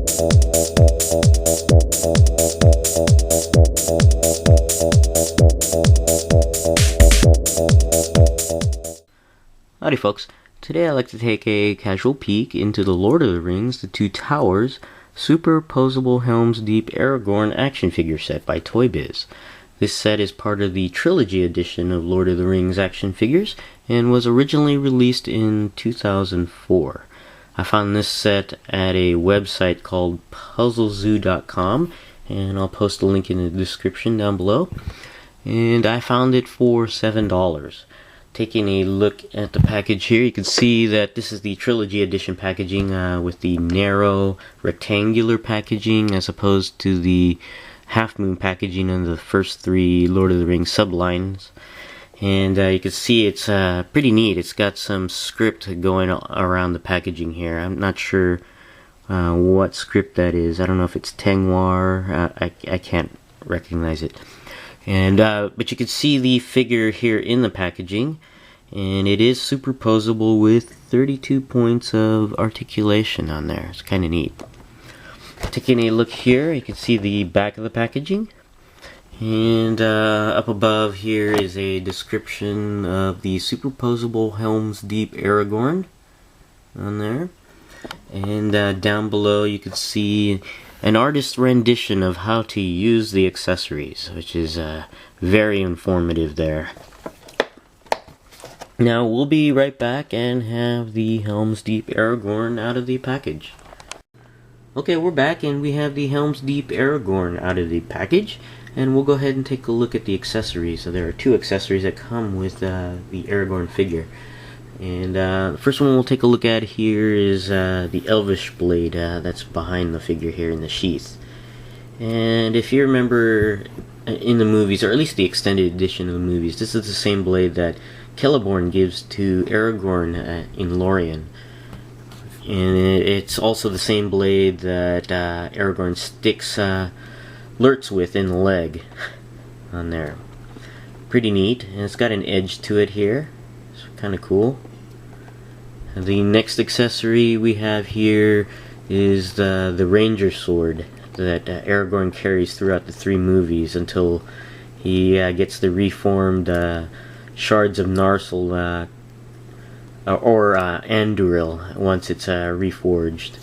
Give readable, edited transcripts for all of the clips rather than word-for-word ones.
Howdy folks, today I'd like to take a casual peek into the Lord of the Rings, the Two Towers, Super-Poseable Helm's Deep Aragorn action figure set by Toy Biz. This set is part of the Trilogy Edition of Lord of the Rings action figures and was originally released in 2004. I found this set at a website called puzzlezoo.com, and I'll post a link in the description down below. And I found it for $7. Taking a look at the package here, you can see that this is the Trilogy Edition packaging with the narrow rectangular packaging as opposed to the Half Moon packaging of the first three Lord of the Rings sublines. And you can see it's pretty neat. It's got some script going around the packaging here. I'm not sure what script that is. I don't know if it's Tengwar. I can't recognize it. And but you can see the figure here in the packaging, and it is superposable with 32 points of articulation on there. It's kind of neat. Taking a look here, you can see the back of the packaging, and up above here is a description of the Super-Poseable Helm's Deep Aragorn on there, and down below you can see an artist's rendition of how to use the accessories, which is very informative there. Now we'll be right back and have the Helm's Deep Aragorn out of the package. Okay, we're back and we have the Helm's Deep Aragorn out of the package, and we'll go ahead and take a look at the accessories. So there are two accessories that come with the Aragorn figure. And the first one we'll take a look at here is the Elvish blade that's behind the figure here in the sheath. And if you remember in the movies, or at least the extended edition of the movies, this is the same blade that Celeborn gives to Aragorn in Lorien. And it's also the same blade that Aragorn sticks Lurtz with in the leg on there. Pretty neat, and it's got an edge to it here. Kind of cool. The next accessory we have here is the Ranger sword that Aragorn carries throughout the three movies until he gets the reformed shards of Narsil or Anduril once it's reforged.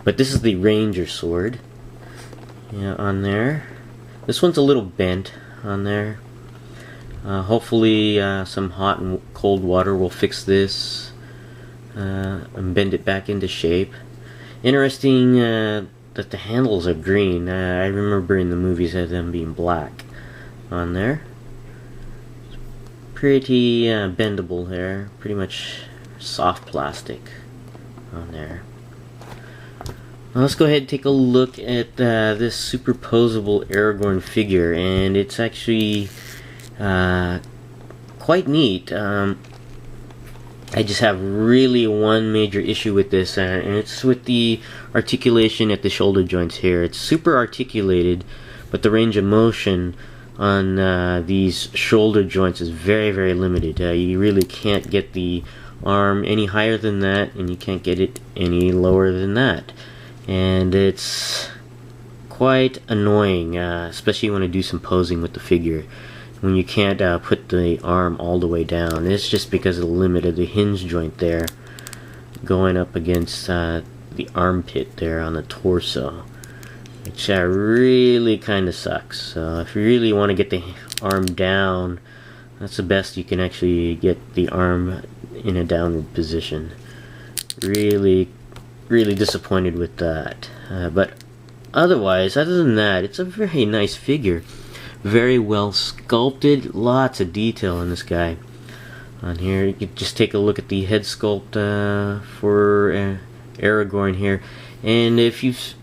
But this is the Ranger sword on there. This one's a little bent on there. Hopefully some hot and cold water will fix this and bend it back into shape. Interesting that the handles are green. I remember in the movies of them being black on there. Pretty bendable there. Pretty much soft plastic on there. Now let's go ahead and take a look at this Super-Poseable Aragorn figure, and it's actually quite neat. I just have really one major issue with this, and it's with the articulation at the shoulder joints here. It's super articulated, but the range of motion on these shoulder joints is very, very limited. You really can't get the arm any higher than that, and you can't get it any lower than that. And it's quite annoying, especially when you do some posing with the figure, when you can't put the arm all the way down. It's just because of the limit of the hinge joint there going up against the armpit there on the torso, which really kind of sucks. So if you really want to get the arm down, that's the best you can actually get the arm in a downward position. Really disappointed with that. But otherwise, other than that, it's a very nice figure. Very well sculpted, lots of detail in this guy. On here, you can just take a look at the head sculpt for Aragorn here. And if you've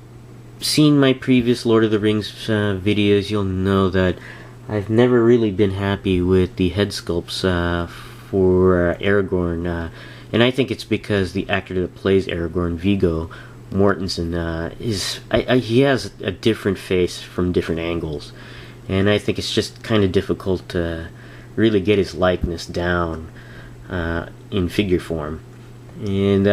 seen my previous Lord of the Rings videos, you'll know that I've never really been happy with the head sculpts for Aragorn. And I think it's because the actor that plays Aragorn, Viggo Mortensen, he has a different face from different angles. And I think it's just kind of difficult to really get his likeness down in figure form. And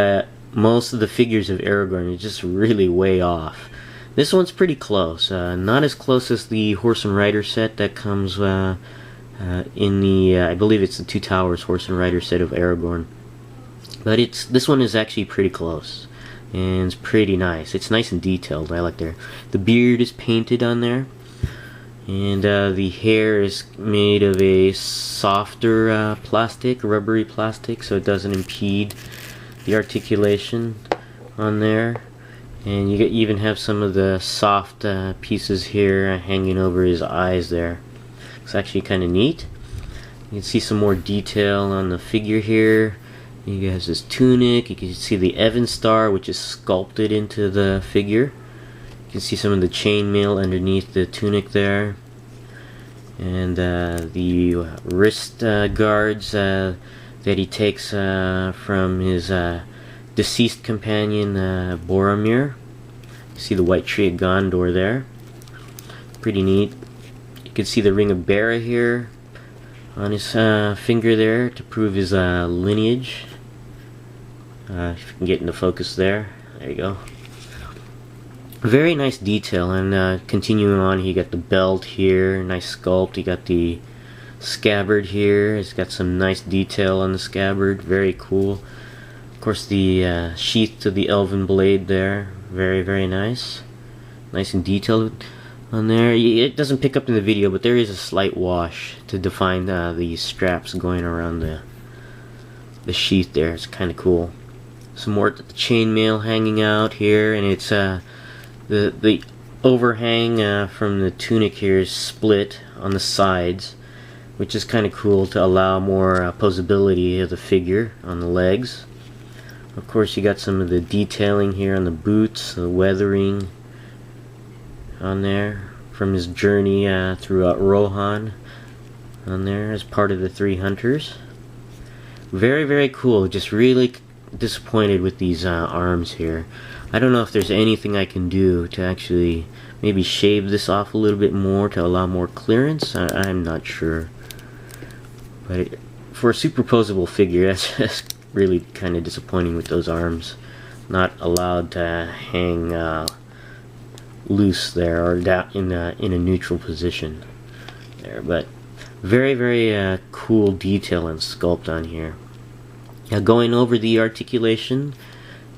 most of the figures of Aragorn are just really way off. This one's pretty close, not as close as the Horse and Rider set that comes in the, I believe it's the Two Towers Horse and Rider set of Aragorn. But this one is actually pretty close, and it's pretty nice. It's nice and detailed. I like the beard is painted on there, and the hair is made of a softer plastic, rubbery plastic, so it doesn't impede the articulation on there. And you even have some of the soft pieces here hanging over his eyes there. It's actually kind of neat. You can see some more detail on the figure here. He has his tunic. You can see the Evan Star, which is sculpted into the figure. You can see some of the chainmail underneath the tunic there. And the wrist guards that he takes from his deceased companion Boromir. You see the white tree of Gondor there. Pretty neat. You can see the ring of Bara here on his finger there to prove his lineage. If you can get into focus there. There you go. Very nice detail. And continuing on, you got the belt here, nice sculpt. You got the scabbard here. It's got some nice detail on the scabbard. Very cool. Of course, the sheath to the elven blade there. Very, very nice. Nice and detailed on there. It doesn't pick up in the video, but there is a slight wash to define the straps going around the sheath there. It's kind of cool. Some more chainmail hanging out here, and it's the overhang from the tunic here is split on the sides, which is kind of cool to allow more posability of the figure on the legs. Of course, you got some of the detailing here on the boots, the weathering on there from his journey throughout Rohan on there as part of the Three Hunters. Very, very cool. Just really disappointed with these arms here. I don't know if there's anything I can do to actually maybe shave this off a little bit more to allow more clearance. I'm not sure. But for a superposable figure, that's just really kind of disappointing with those arms not allowed to hang loose there or down in a neutral position there. But very, very cool detail and sculpt on here. Now, going over the articulation,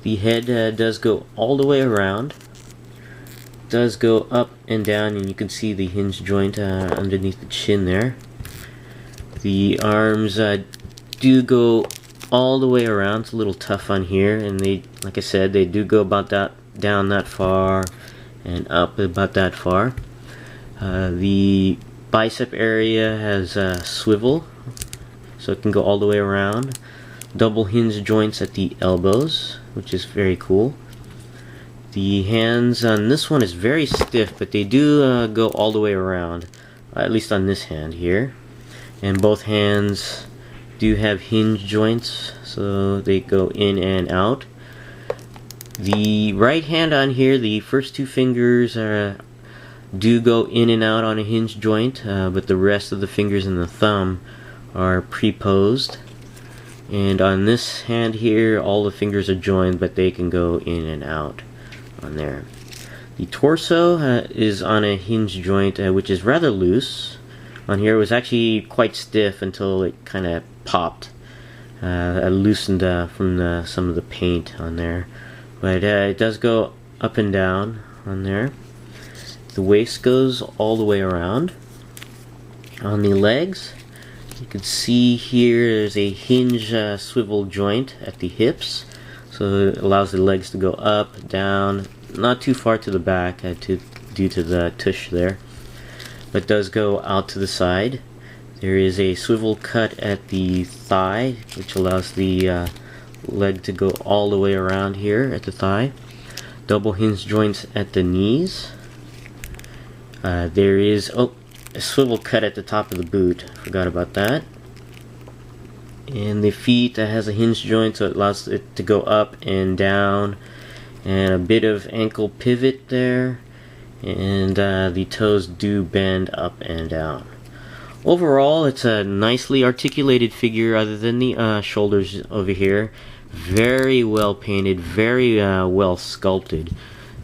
the head does go all the way around, does go up and down, and you can see the hinge joint underneath the chin there. The arms do go all the way around. It's a little tough on here, and they, like I said, they do go about that down that far and up about that far. The bicep area has a swivel, so it can go all the way around. Double hinge joints at the elbows, which is very cool. The hands on this one is very stiff, but they do go all the way around, at least on this hand here. And both hands do have hinge joints, so they go in and out. The right hand on here, the first two fingers do go in and out on a hinge joint, but the rest of the fingers and the thumb are pre-posed. And on this hand here, all the fingers are joined, but they can go in and out on there. The torso is on a hinge joint, which is rather loose. On here, it was actually quite stiff until it kind of popped, loosened from some of the paint on there. But it does go up and down on there. The waist goes all the way around. On the legs, you can see here there's a hinge swivel joint at the hips, so it allows the legs to go up, down, not too far to the back due to the tush there, but does go out to the side. There is a swivel cut at the thigh, which allows the leg to go all the way around here at the thigh. Double hinge joints at the knees. There is a swivel cut at the top of the boot. Forgot about that. And the feet has a hinge joint, so it allows it to go up and down, and a bit of ankle pivot there, and the toes do bend up and down. Overall, it's a nicely articulated figure other than the shoulders over here. Very well painted, very well sculpted.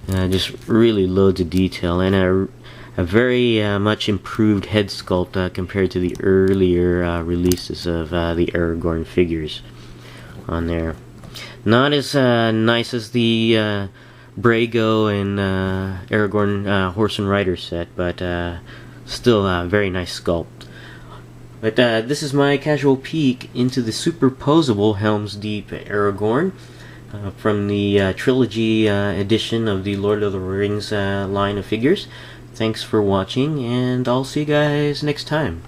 Just really loads of detail, and a very much improved head sculpt compared to the earlier releases of the Aragorn figures on there. Not as nice as the Brago and Aragorn Horse and Rider set, but still a very nice sculpt. But this is my casual peek into the Super-Poseable Helm's Deep Aragorn from the Trilogy Edition of the Lord of the Rings line of figures. Thanks for watching, and I'll see you guys next time.